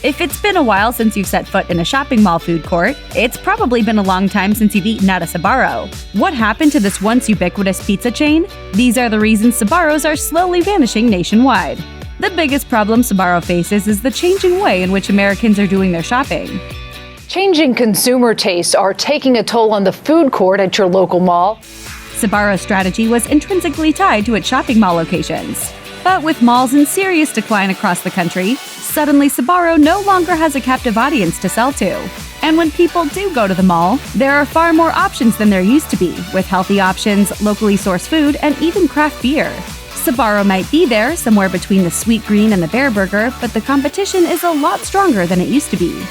If it's been a while since you've set foot in a shopping mall food court, it's probably been a long time since you've eaten at a Sbarro. What happened to this once ubiquitous pizza chain? These are the reasons Sbarros are slowly vanishing nationwide. The biggest problem Sbarro faces is the changing way in which Americans are doing their shopping. Changing consumer tastes are taking a toll on the food court at your local mall. Sbarro's strategy was intrinsically tied to its shopping mall locations. But with malls in serious decline across the country, suddenly Sbarro no longer has a captive audience to sell to. And when people do go to the mall, there are far more options than there used to be, with healthy options, locally sourced food, and even craft beer. Sbarro might be there, somewhere between the Sweet Green and the Bear Burger, but the competition is a lot stronger than it used to be.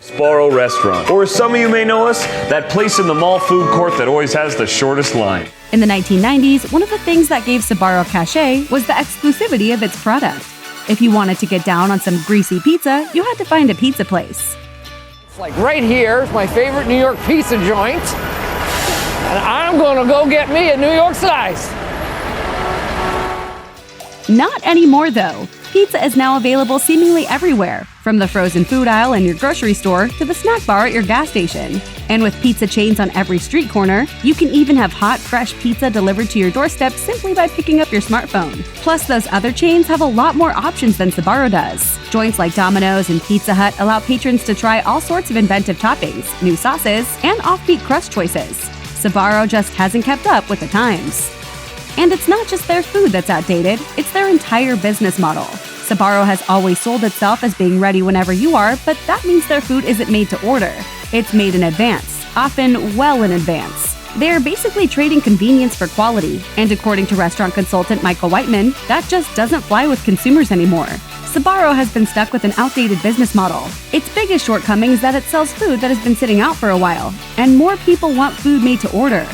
Sbarro Restaurant, or as some of you may know us, that place in the mall food court that always has the shortest line. In the 1990s, one of the things that gave Sbarro cachet was the exclusivity of its product. If you wanted to get down on some greasy pizza, you had to find a pizza place. It's like right here is my favorite New York pizza joint, and I'm gonna go get me a New York slice. Not anymore, though. Pizza is now available seemingly everywhere, from the frozen food aisle in your grocery store to the snack bar at your gas station. And with pizza chains on every street corner, you can even have hot, fresh pizza delivered to your doorstep simply by picking up your smartphone. Plus, those other chains have a lot more options than Sbarro does. Joints like Domino's and Pizza Hut allow patrons to try all sorts of inventive toppings, new sauces, and offbeat crust choices. Sbarro just hasn't kept up with the times. And it's not just their food that's outdated, it's their entire business model. Sbarro has always sold itself as being ready whenever you are, but that means their food isn't made to order. It's made in advance, often well in advance. They are basically trading convenience for quality, and according to restaurant consultant Michael Whiteman, that just doesn't fly with consumers anymore. Sbarro has been stuck with an outdated business model. Its biggest shortcoming is that it sells food that has been sitting out for a while, and more people want food made to order.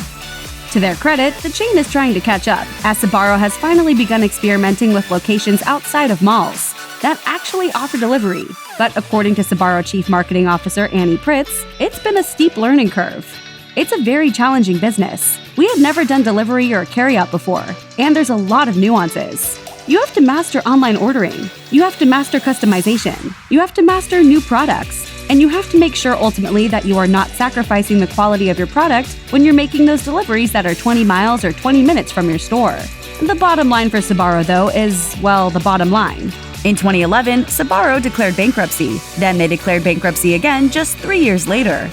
To their credit, the chain is trying to catch up, as Sbarro has finally begun experimenting with locations outside of malls that actually offer delivery. But according to Sbarro Chief Marketing Officer Annie Pritz, it's been a steep learning curve. It's a very challenging business. We had never done delivery or carryout before, and there's a lot of nuances. You have to master online ordering, you have to master customization, you have to master new products, and you have to make sure ultimately that you are not sacrificing the quality of your product when you're making those deliveries that are 20 miles or 20 minutes from your store. The bottom line for Sbarro, though, is, well, the bottom line. In 2011, Sbarro declared bankruptcy. Then they declared bankruptcy again just 3 years later.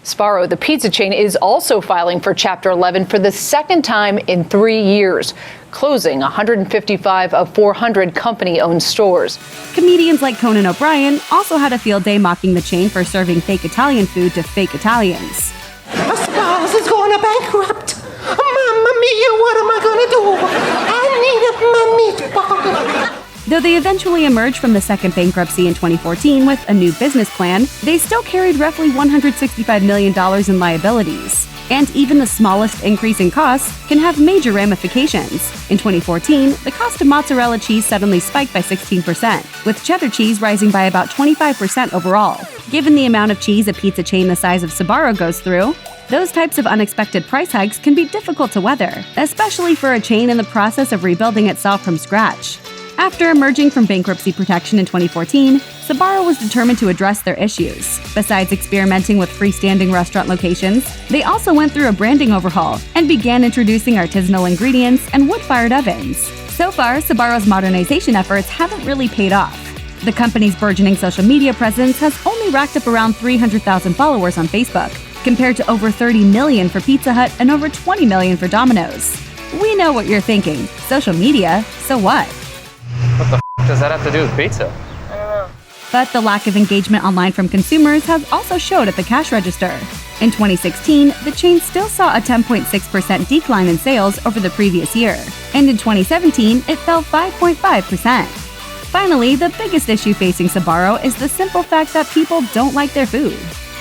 Sbarro, the pizza chain, is also filing for Chapter 11 for the second time in 3 years, closing 155 of 400 company-owned stores. Comedians like Conan O'Brien also had a field day mocking the chain for serving fake Italian food to fake Italians. Sbarro's is going bankrupt. Mamma mia, what am I going to do? I need my meatball. Though they eventually emerged from the second bankruptcy in 2014 with a new business plan, they still carried roughly $165 million in liabilities. And even the smallest increase in costs can have major ramifications. In 2014, the cost of mozzarella cheese suddenly spiked by 16%, with cheddar cheese rising by about 25% overall. Given the amount of cheese a pizza chain the size of Sbarro goes through, those types of unexpected price hikes can be difficult to weather, especially for a chain in the process of rebuilding itself from scratch. After emerging from bankruptcy protection in 2014, Sbarro was determined to address their issues. Besides experimenting with freestanding restaurant locations, they also went through a branding overhaul and began introducing artisanal ingredients and wood-fired ovens. So far, Sbarro's modernization efforts haven't really paid off. The company's burgeoning social media presence has only racked up around 300,000 followers on Facebook, compared to over 30 million for Pizza Hut and over 20 million for Domino's. We know what you're thinking. Social media, so what? What the does that have to do with pizza? But the lack of engagement online from consumers has also showed at the cash register. In 2016, the chain still saw a 10.6% decline in sales over the previous year, and in 2017, it fell 5.5%. Finally, the biggest issue facing Sbarro is the simple fact that people don't like their food.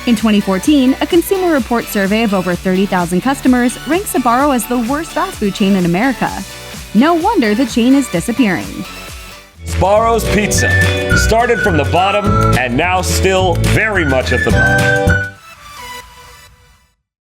In 2014, a Consumer Report survey of over 30,000 customers ranked Sbarro as the worst fast food chain in America. No wonder the chain is disappearing. Sbarro's Pizza started from the bottom and now still very much at the bottom.